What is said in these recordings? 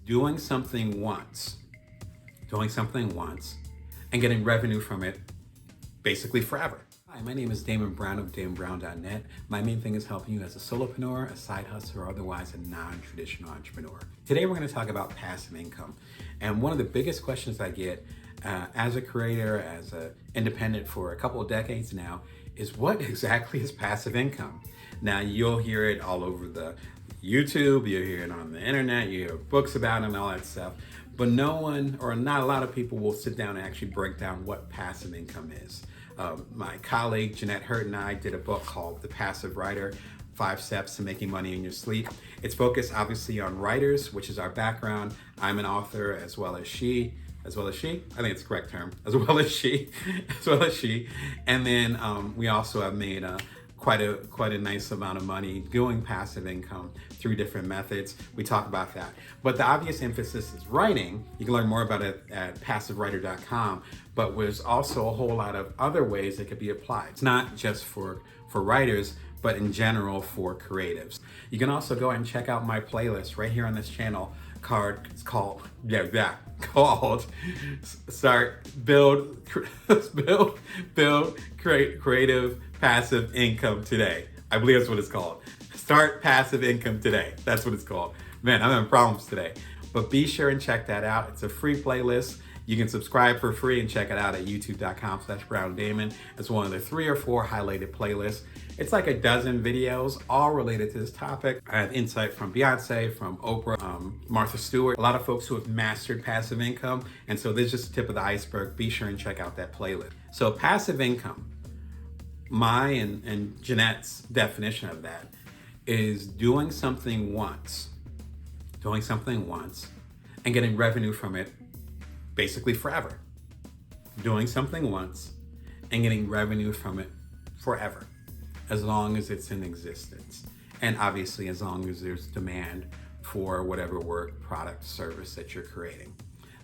doing something once, and getting revenue from it basically forever. Hi, my name is Damon Brown of DamonBrown.net. My main thing is helping you as a solopreneur, a side hustler, or otherwise a non-traditional entrepreneur. Today we're going to talk about passive income. And one of the biggest questions I get as a creator, as an independent for a couple of decades now, is what exactly is passive income? Now you'll hear it all over the YouTube, you'll hear it on the internet, you hear books about it and all that stuff. But no one, or not a lot of people, will sit down and actually break down what passive income is. My colleague Jeanette Hurt and I did a book called The Passive Writer, 5 Steps to Making Money in Your Sleep. It's focused obviously on writers, which is our background. I'm an author as well as she, I think it's the correct term, as well as she. And then we also have made quite a nice amount of money doing passive income through different methods. We talk about that. But the obvious emphasis is writing. You can learn more about it at passivewriter.com, but there's also a whole lot of other ways that could be applied. It's not just for writers, but in general for creatives. You can also go and check out my playlist right here on this channel. It's called Start Build Creative Passive Income Today. I believe that's what it's called. Start Passive Income Today. That's what it's called. Man, I'm having problems today. But be sure and check that out. It's a free playlist. You can subscribe for free and check it out at youtube.com/BrownDamon. It's one of the 3 or 4 highlighted playlists. It's like a dozen videos, all related to this topic. I have insight from Beyonce, from Oprah, Martha Stewart, a lot of folks who have mastered passive income. And so this is just the tip of the iceberg. Be sure and check out that playlist. So passive income, my and Jeanette's definition of that is doing something once, and getting revenue from it basically forever. Doing something once and getting revenue from it forever, as long as it's in existence. And obviously, as long as there's demand for whatever work, product, service that you're creating.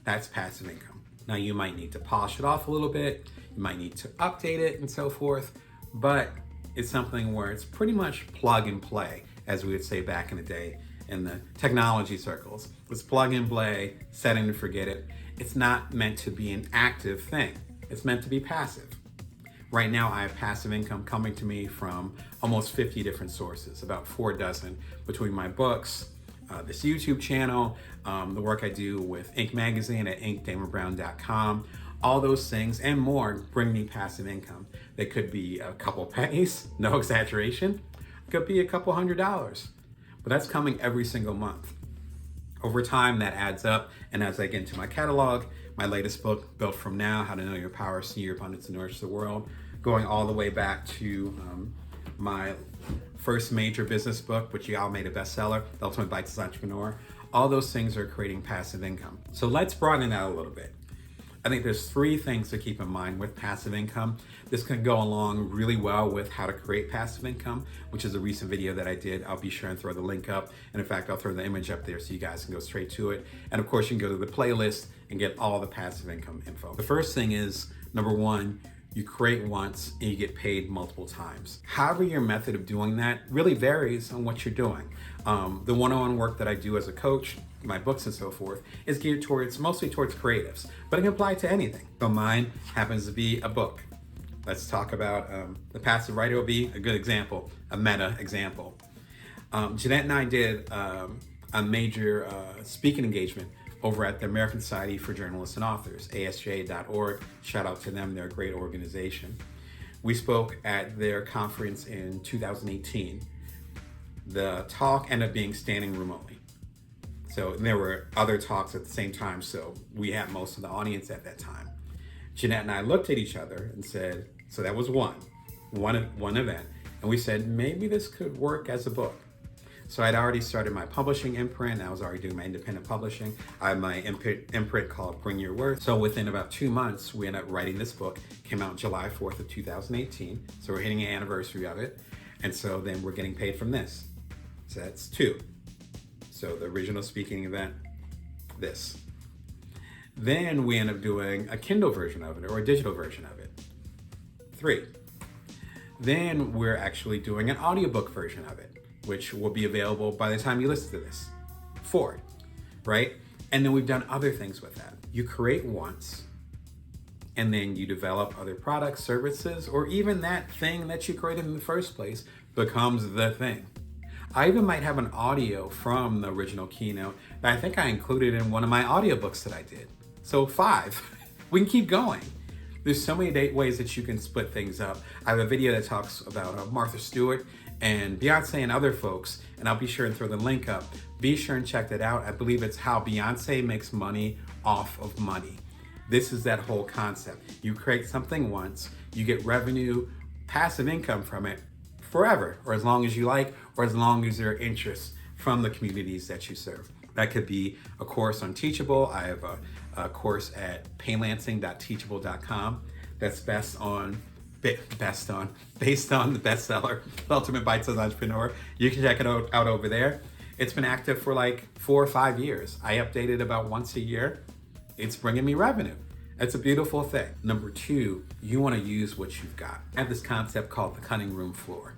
That's passive income. Now, you might need to polish it off a little bit. You might need to update it and so forth, but it's something where it's pretty much plug and play, as we would say back in the day in the technology circles. It's plug and play, set it and forget it. It's not meant to be an active thing. It's meant to be passive. Right now, I have passive income coming to me from almost 50 different sources, about 4 dozen, between my books, this YouTube channel, the work I do with Inc. Magazine at IncDamonBrown.com. All those things and more bring me passive income. They could be a couple pennies, no exaggeration. It could be a couple $100s, but that's coming every single month. Over time, that adds up. And as I get into my catalog, my latest book, Built From Now, How to Know Your Power, See Your Abundance, and Nourish the World, going all the way back to my first major business book, which y'all made a bestseller, The Ultimate Bite-Sized Entrepreneur. All those things are creating passive income. So let's broaden it out a little bit. I think there's 3 things to keep in mind with passive income. This can go along really well with how to create passive income, which is a recent video that I did. I'll be sure and throw the link up. And in fact, I'll throw the image up there so you guys can go straight to it. And of course, you can go to the playlist and get all the passive income info. The first thing is, number 1, you create once and you get paid multiple times. However, your method of doing that really varies on what you're doing. The one-on-one work that I do as a coach, my books and so forth, is geared mostly towards creatives, but it can apply to anything. So mine happens to be a book. Let's talk about The Passive Writer will be a good example, a meta example. Jeanette and I did a major speaking engagement over at the American Society for Journalists and Authors, ASJ.org. Shout out to them, they're a great organization. We spoke at their conference in 2018. The talk ended up being standing room only. So there were other talks at the same time, so we had most of the audience at that time. Jeanette and I looked at each other and said, so that was one event, and we said, maybe this could work as a book. So I'd already started my publishing imprint. I was already doing my independent publishing. I have my imprint called Bring Your Worth. So within about 2 months, we ended up writing this book. Came out July 4th of 2018. So we're hitting an anniversary of it. And so then we're getting paid from this. So that's 2. So the original speaking event, this. Then we end up doing a Kindle version of it or a digital version of it. 3. Then we're actually doing an audiobook version of it, which will be available by the time you listen to this. 4, right? And then we've done other things with that. You create once, and then you develop other products, services, or even that thing that you created in the first place becomes the thing. I even might have an audio from the original keynote that I think I included in one of my audiobooks that I did. So 5. We can keep going. There's so many ways that you can split things up. I have a video that talks about Martha Stewart and Beyonce and other folks, and I'll be sure and throw the link up. Be sure and check that out. I believe it's how Beyonce makes money off of money. This is that whole concept. You create something once, you get revenue, passive income from it forever, or as long as you like, or as long as there are interests from the communities that you serve. That could be a course on Teachable. I have a course at paylansing.teachable.com that's based on the bestseller, The Ultimate Bite-Sized Entrepreneur. You can check it out over there. It's been active for like 4 or 5 years. I update it about once a year. It's bringing me revenue. It's a beautiful thing. Number 2, you want to use what you've got. I have this concept called the cutting room floor.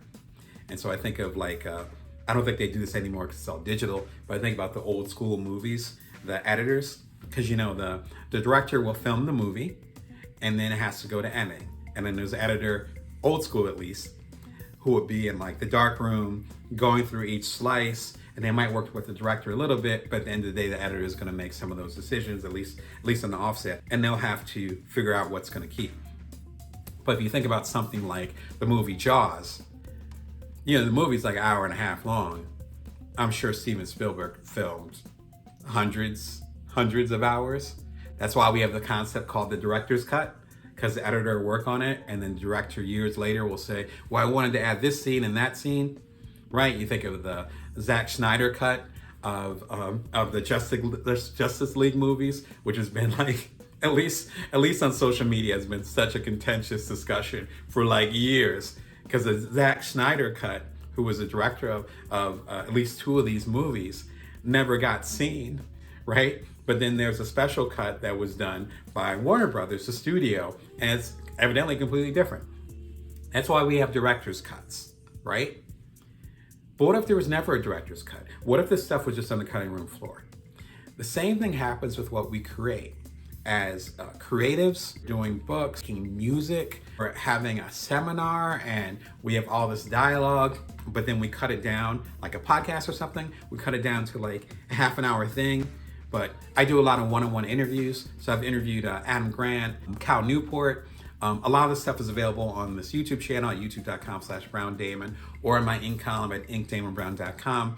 And so I think of like, I don't think they do this anymore because it's all digital, but I think about the old school movies, the editors, because you know, the director will film the movie and then it has to go to editing. And then there's an editor, old school at least, who would be in like the dark room, going through each slice, and they might work with the director a little bit, but at the end of the day, the editor is gonna make some of those decisions, at least on the offset, and they'll have to figure out what's gonna keep. But if you think about something like the movie Jaws, you know, the movie's like an hour and a half long. I'm sure Steven Spielberg filmed hundreds of hours. That's why we have the concept called the director's cut, because the editor will work on it, and then the director years later will say, well, I wanted to add this scene and that scene, right? You think of the Zack Snyder cut of the Justice League movies, which has been like, at least on social media, has been such a contentious discussion for like years, because the Zack Snyder cut, who was the director of at least 2 of these movies, never got seen, right? But then there's a special cut that was done by Warner Brothers, the studio, and it's evidently completely different. That's why we have director's cuts, right? But what if there was never a director's cut? What if this stuff was just on the cutting room floor? The same thing happens with what we create. As creatives, doing books, making music, or having a seminar, and we have all this dialogue, but then we cut it down, like a podcast or something, we cut it down to like a half an hour thing. But I do a lot of one-on-one interviews. So I've interviewed Adam Grant, Cal Newport. A lot of this stuff is available on this YouTube channel at youtube.com/BrownDamon, or in my ink column at inkdamonbrown.com.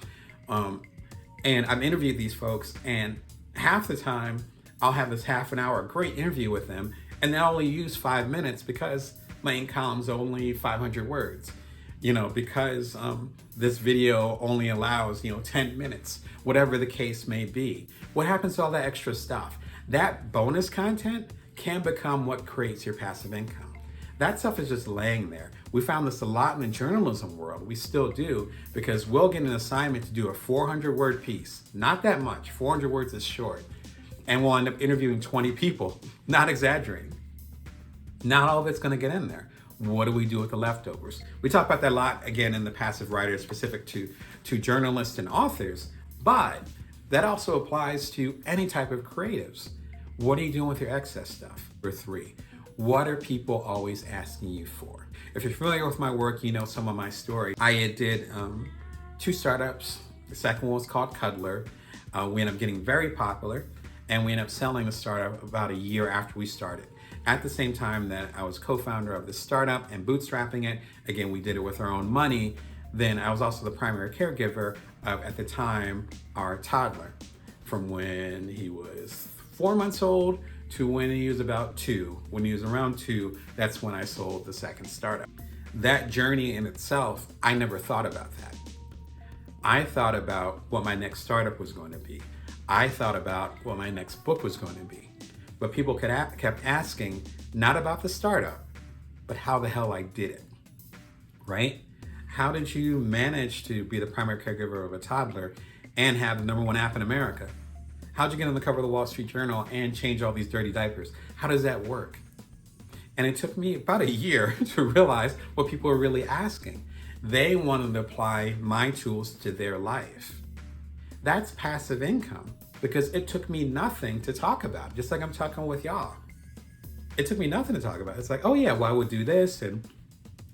And I've interviewed these folks, and half the time I'll have this half an hour great interview with them, and they only use 5 minutes because my ink column's only 500 words. You know, because this video only allows, 10 minutes, whatever the case may be. What happens to all that extra stuff? That bonus content can become what creates your passive income. That stuff is just laying there. We found this a lot in the journalism world. We still do, because we'll get an assignment to do a 400-word piece. Not that much. 400 words is short. And we'll end up interviewing 20 people. Not exaggerating. Not all of it's going to get in there. What do we do with the leftovers? We talk about that a lot, again, in the Passive Writer, specific to journalists and authors, but that also applies to any type of creatives. What are you doing with your excess stuff? Number 3, what are people always asking you for? If you're familiar with my work, you know some of my story. I did 2 startups. The second one was called Cuddler. We ended up getting very popular, and we ended up selling the startup about a year after we started. At the same time that I was co-founder of this startup and bootstrapping it, again, we did it with our own money. Then I was also the primary caregiver of, at the time, our toddler, from when he was 4 months old to when he was about 2. When he was around 2, that's when I sold the second startup. That journey in itself, I never thought about that. I thought about what my next startup was going to be. I thought about what my next book was going to be. But people kept asking, not about the startup, but how the hell I did it, right? How did you manage to be the primary caregiver of a toddler and have the #1 app in America? How'd you get on the cover of the Wall Street Journal and change all these dirty diapers? How does that work? And it took me about a year to realize what people were really asking. They wanted to apply my tools to their life. That's passive income, because it took me nothing to talk about, just like I'm talking with y'all. It took me nothing to talk about. It's like, oh yeah, well, I would do this and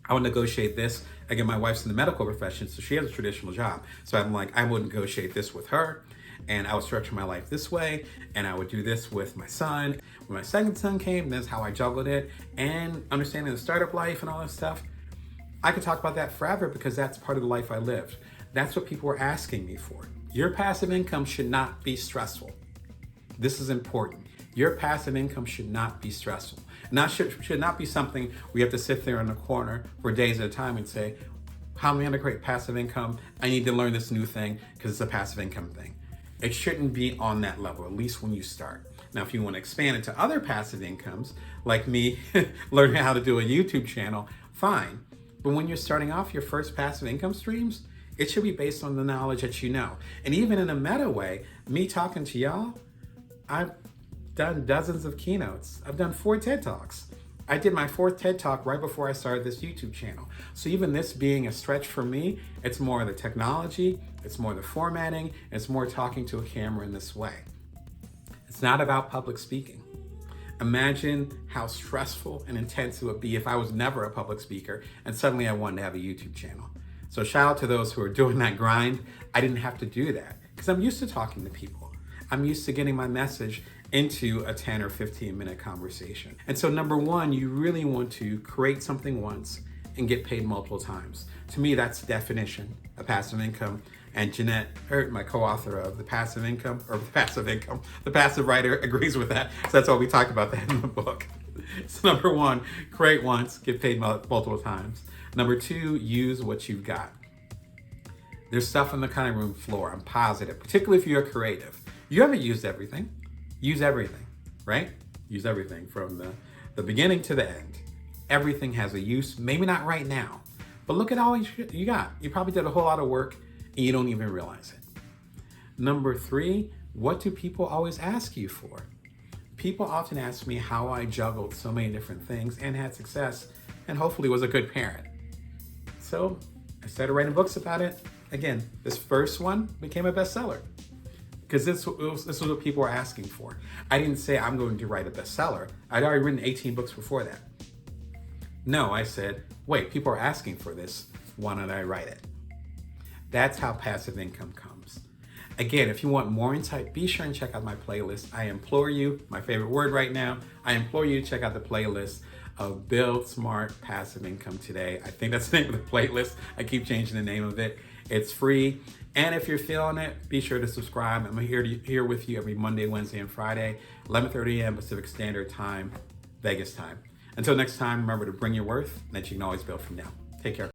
I would negotiate this. Again, my wife's in the medical profession, so she has a traditional job. So I'm like, I would negotiate this with her, and I would structure my life this way, and I would do this with my son. When my second son came, that's how I juggled it, and understanding the startup life and all that stuff. I could talk about that forever because that's part of the life I lived. That's what people were asking me for. Your passive income should not be stressful. This is important. Your passive income should not be stressful. Should not be something where you have to sit there in the corner for days at a time and say, how am I going to create passive income? I need to learn this new thing because it's a passive income thing. It shouldn't be on that level, at least when you start. Now, if you want to expand it to other passive incomes, like me learning how to do a YouTube channel, fine. But when you're starting off your first passive income streams, it should be based on the knowledge that you know. And even in a meta way, me talking to y'all, I've done dozens of keynotes. I've done 4 TED Talks. I did my 4th TED Talk right before I started this YouTube channel. So even this being a stretch for me, it's more the technology, it's more the formatting, it's more talking to a camera in this way. It's not about public speaking. Imagine how stressful and intense it would be if I was never a public speaker and suddenly I wanted to have a YouTube channel. So shout out to those who are doing that grind. I didn't have to do that because I'm used to talking to people. I'm used to getting my message into a 10 or 15 minute conversation. And so number one, you really want to create something once and get paid multiple times. To me, that's the definition of passive income. And Jeanette Hurt, my co-author of The Passive Writer, agrees with that. So that's why we talk about that in the book. So number one, create once, get paid multiple times. Number two, use what you've got. There's stuff on the cutting room floor, I'm positive, particularly if you're creative. You haven't used everything. Use everything, right? Use everything from the beginning to the end. Everything has a use, maybe not right now, but look at all you got. You probably did a whole lot of work and you don't even realize it. Number three, what do people always ask you for? People often ask me how I juggled so many different things and had success and hopefully was a good parent. So I started writing books about it. Again, this first one became a bestseller because this was what people were asking for. I didn't say I'm going to write a bestseller. I'd already written 18 books before that. No, I said, wait, people are asking for this. Why don't I write it? That's how passive income comes. Again, if you want more insight, be sure and check out my playlist. I implore you, my favorite word right now, I implore you to check out the playlist of Build Smart Passive Income today. I think that's the name of the playlist. I keep changing the name of it. It's free. And if you're feeling it, be sure to subscribe. I'm here with you every Monday, Wednesday, and Friday, 11:30 a.m. Pacific Standard Time, Vegas time. Until next time, remember to bring your worth and that you can always build from now. Take care.